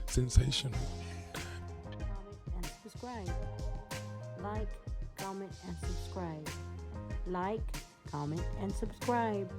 Sensational. And subscribe. Like, comment, and subscribe. Like, comment, and subscribe.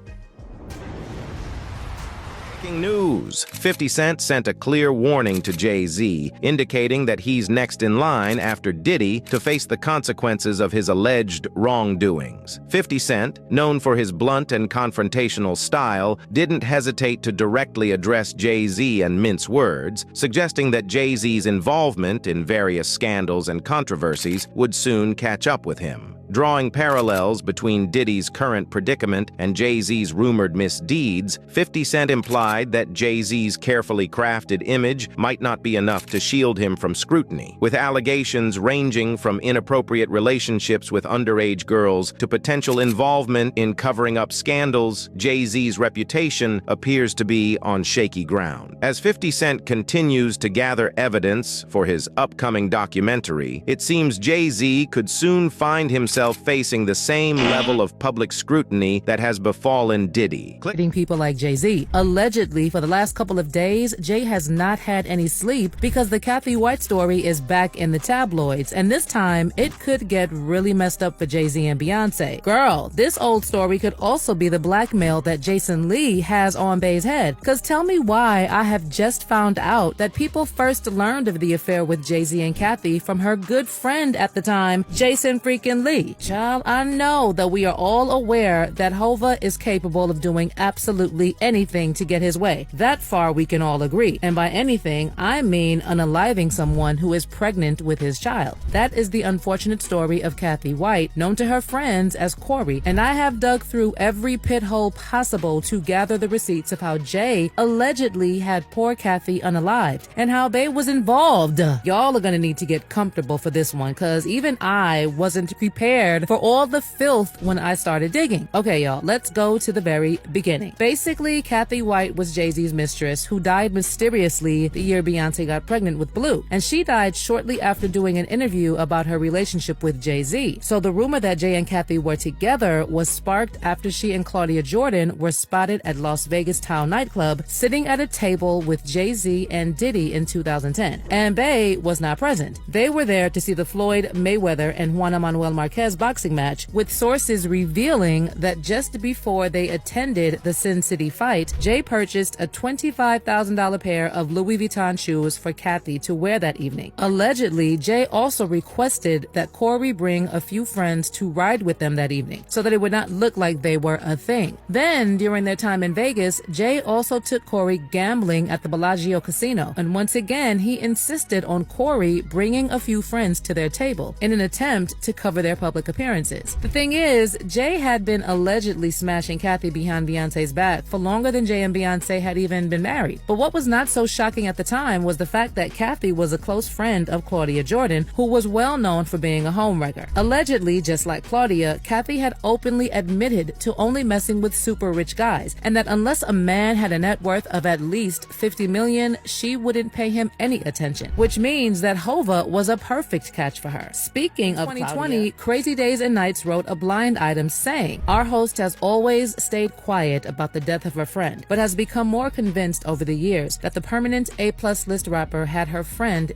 Breaking news. 50 Cent sent a clear warning to Jay-Z, indicating that he's next in line after Diddy to face the consequences of his alleged wrongdoings. 50 Cent, known for his blunt and confrontational style, didn't hesitate to directly address Jay-Z and mince words, suggesting that Jay-Z's involvement in various scandals and controversies would soon catch up with him. Drawing parallels between Diddy's current predicament and Jay-Z's rumored misdeeds, 50 Cent implied that Jay-Z's carefully crafted image might not be enough to shield him from scrutiny. With allegations ranging from inappropriate relationships with underage girls to potential involvement in covering up scandals, Jay-Z's reputation appears to be on shaky ground. As 50 Cent continues to gather evidence for his upcoming documentary, it seems Jay-Z could soon find himself facing the same level of public scrutiny that has befallen Diddy. People like Jay-Z. Allegedly, for the last couple of days, Jay has not had any sleep because the Kathy White story is back in the tabloids, and this time it could get really messed up for Jay-Z and Beyonce. Girl, this old story could also be the blackmail that Jason Lee has on Bey's head. Cause tell me why I have just found out that people first learned of the affair with Jay-Z and Kathy from her good friend at the time, Jason freaking Lee. Child, I know that we are all aware that Hova is capable of doing absolutely anything to get his way. That far we can all agree. And by anything, I mean unaliving someone who is pregnant with his child. That is the unfortunate story of Kathy White, known to her friends as Corey. And I have dug through every pit hole possible to gather the receipts of how Jay allegedly had poor Kathy unalived and how Bey was involved. Y'all are gonna need to get comfortable for this one, cause even I wasn't prepared for all the filth when I started digging. Okay, y'all, let's go to the very beginning. Basically, Kathy White was Jay-Z's mistress who died mysteriously the year Beyonce got pregnant with Blue. And she died shortly after doing an interview about her relationship with Jay-Z. So the rumor that Jay and Kathy were together was sparked after she and Claudia Jordan were spotted at Las Vegas Town nightclub sitting at a table with Jay-Z and Diddy in 2010. And Bey was not present. They were there to see the Floyd Mayweather and Juan Manuel Marquez boxing match, with sources revealing that just before they attended the Sin City fight, Jay purchased a $25,000 pair of Louis Vuitton shoes for Kathy to wear that evening. Allegedly, Jay also requested that Corey bring a few friends to ride with them that evening so that it would not look like they were a thing. Then, during their time in Vegas, Jay also took Corey gambling at the Bellagio Casino, and once again, he insisted on Corey bringing a few friends to their table in an attempt to cover their public appearances. The thing is, Jay had been allegedly smashing Kathy behind Beyonce's back for longer than Jay and Beyonce had even been married. But what was not so shocking at the time was the fact that Kathy was a close friend of Claudia Jordan, who was well known for being a homewrecker. Allegedly, just like Claudia, Kathy had openly admitted to only messing with super rich guys, and that unless a man had a net worth of at least $50 million, she wouldn't pay him any attention, which means that Hova was a perfect catch for her. Speaking of 2020, Crazy Days and Nights wrote a blind item saying, "Our host has always stayed quiet about the death of her friend, but has become more convinced over the years that the permanent A+ list rapper had her friend.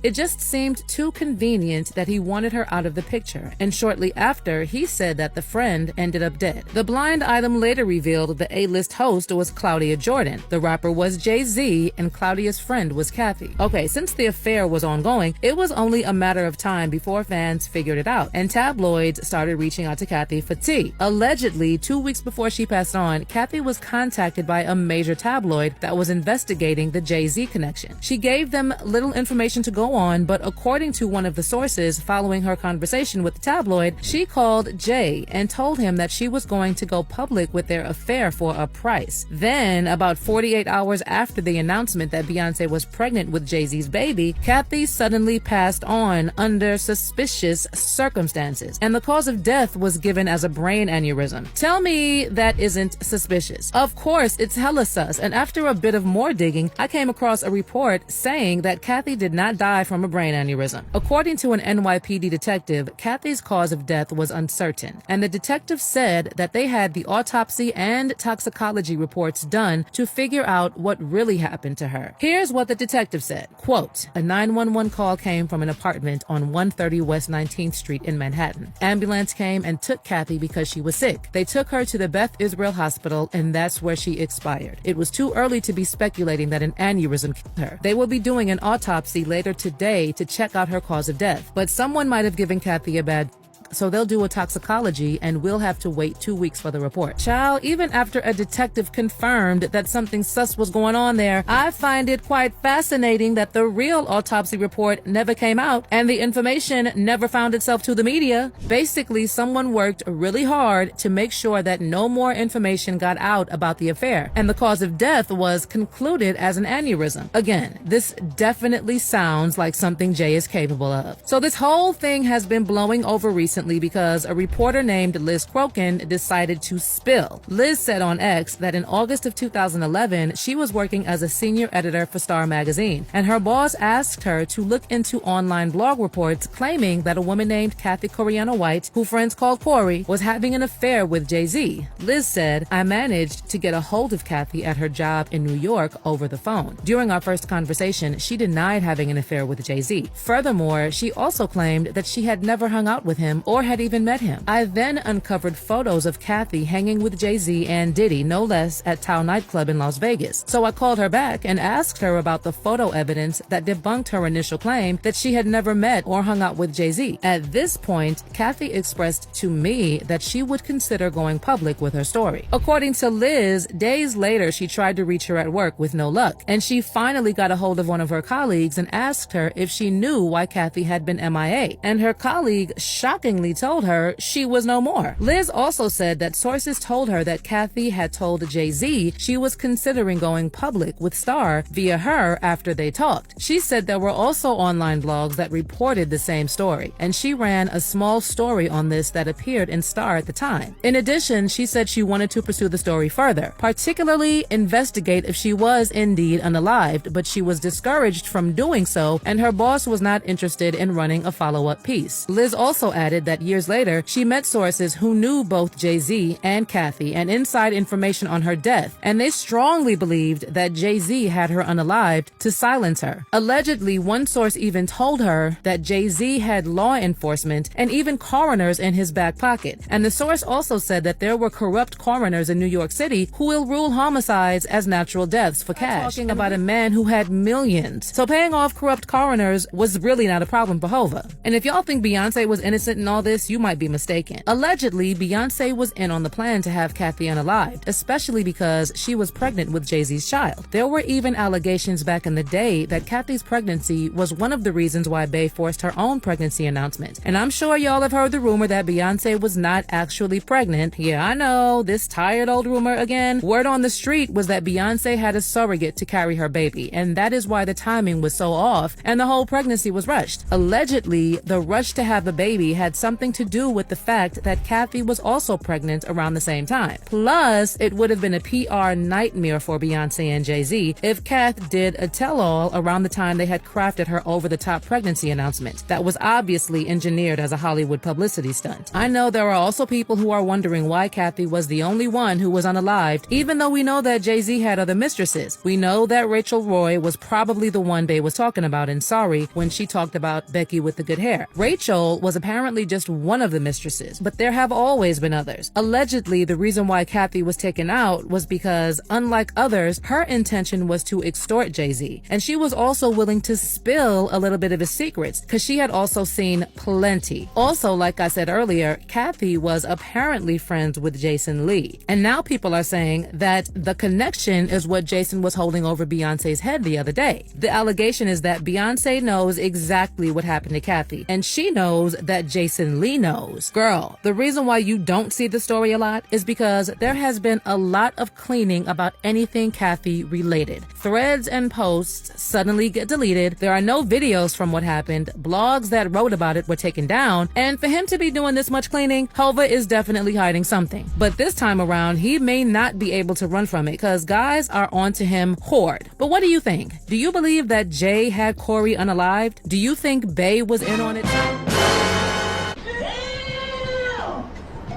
It just seemed too convenient that he wanted her out of the picture, and shortly after, he said that the friend ended up dead." The blind item later revealed the A-list host was Claudia Jordan, the rapper was Jay-Z, and Claudia's friend was Kathy. Okay, since the affair was ongoing, it was only a matter of time before fans figured it out, and tabloids started reaching out to Kathy for tea. Allegedly, 2 weeks before she passed on, Kathy was contacted by a major tabloid that was investigating the Jay-Z connection. She gave them little information to go on, but according to one of the sources, following her conversation with the tabloid, she called Jay and told him that she was going to go public with their affair for a price. Then, about 48 hours after the announcement that Beyonce was pregnant with Jay-Z's baby, Kathy suddenly passed on under suspicious circumstances, and the cause of death was given as a brain aneurysm. Tell me that isn't suspicious. Of course, it's hella sus, and after a bit of more digging, I came across a report saying that Kathy did not die die from a brain aneurysm. According to an NYPD detective, Kathy's cause of death was uncertain, and the detective said that they had the autopsy and toxicology reports done to figure out what really happened to her. Here's what the detective said, quote, "A 911 call came from an apartment on 130 West 19th Street in Manhattan. Ambulance came and took Kathy because she was sick. They took her to the Beth Israel Hospital, and that's where she expired. It was too early to be speculating that an aneurysm killed her. They will be doing an autopsy later today to check out her cause of death, but someone might have given Kathy a bad, so they'll do a toxicology and we'll have to wait 2 weeks for the report." Child, even after a detective confirmed that something sus was going on there, I find it quite fascinating that the real autopsy report never came out and the information never found itself to the media. Basically, someone worked really hard to make sure that no more information got out about the affair, and the cause of death was concluded as an aneurysm. Again, this definitely sounds like something Jay is capable of. So this whole thing has been blowing over recently because a reporter named Liz Crokin decided to spill. Liz said on X that in August of 2011, she was working as a senior editor for Star magazine, and her boss asked her to look into online blog reports claiming that a woman named Kathy Coriana White, who friends called Corey, was having an affair with Jay-Z. Liz said, "I managed to get a hold of Kathy at her job in New York over the phone. During our first conversation, she denied having an affair with Jay-Z. Furthermore, she also claimed that she had never hung out with him or had even met him. I then uncovered photos of Kathy hanging with Jay-Z and Diddy, no less, at Tao nightclub in Las Vegas. So I called her back and asked her about the photo evidence that debunked her initial claim that she had never met or hung out with Jay-Z. At this point, Kathy expressed to me that she would consider going public with her story." According to Liz, days later she tried to reach her at work with no luck, and she finally got a hold of one of her colleagues and asked her if she knew why Kathy had been MIA, and her colleague shockingly told her she was no more. Liz also said that sources told her that Kathy had told Jay-Z she was considering going public with Star via her after they talked. She said there were also online blogs that reported the same story, and she ran a small story on this that appeared in Star at the time. In addition, she said she wanted to pursue the story further, particularly investigate if she was indeed unalived, but she was discouraged from doing so, and her boss was not interested in running a follow-up piece. Liz also added that years later, she met sources who knew both Jay-Z and Kathy and inside information on her death, and they strongly believed that Jay-Z had her unalived to silence her. Allegedly, one source even told her that Jay-Z had law enforcement and even coroners in his back pocket, and the source also said that there were corrupt coroners in New York City who will rule homicides as natural deaths for cash. Talking about a man who had millions. So paying off corrupt coroners was really not a problem for Hova. And if y'all think Beyonce was innocent in all this, you might be mistaken. Allegedly, Beyonce was in on the plan to have Kathy unalived, especially because she was pregnant with Jay-Z's child. There were even allegations back in the day that Kathy's pregnancy was one of the reasons why Bey forced her own pregnancy announcement. And I'm sure y'all have heard the rumor that Beyonce was not actually pregnant. Yeah, I know, this tired old rumor again. Word on the street was that Beyonce had a surrogate to carry her baby, and that is why the timing was so off and the whole pregnancy was rushed. Allegedly, the rush to have a baby had something to do with the fact that Kathy was also pregnant around the same time. Plus, it would have been a PR nightmare for Beyonce and Jay-Z if Kath did a tell-all around the time they had crafted her over-the-top pregnancy announcement that was obviously engineered as a Hollywood publicity stunt. I know there are also people who are wondering why Kathy was the only one who was unalived, even though we know that Jay-Z had other mistresses. We know that Rachel Roy was probably the one Bey was talking about in Sorry when she talked about Becky with the good hair. Rachel was apparently just one of the mistresses, but there have always been others. Allegedly, the reason why Kathy was taken out was because, unlike others, her intention was to extort Jay-Z, and she was also willing to spill a little bit of his secrets because she had also seen plenty. Also, like I said earlier, Kathy was apparently friends with Jason Lee, and now people are saying that the connection is what Jason was holding over Beyonce's head the other day. The allegation is that Beyonce knows exactly what happened to Kathy, and she knows that Jason certainly knows. Girl, the reason why you don't see the story a lot is because there has been a lot of cleaning about anything Kathy related. Threads and posts suddenly get deleted. There are no videos from what happened. Blogs that wrote about it were taken down. And for him to be doing this much cleaning, Hova is definitely hiding something. But this time around, he may not be able to run from it because guys are onto him hard. But what do you think? Do you believe that Jay had Corey unalived? Do you think Bay was in on it?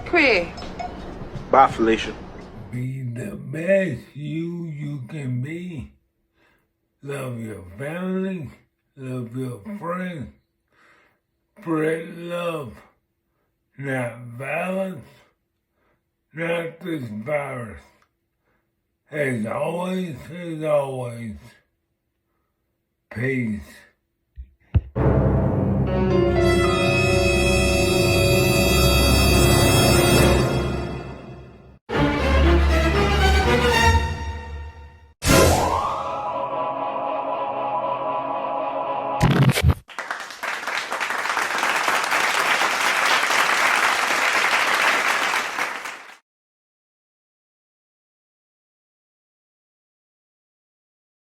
Queer. Bye, Felicia. Be the best you can be. Love your family. Love your friends. Spread love. Not violence. Not this virus. As always, peace.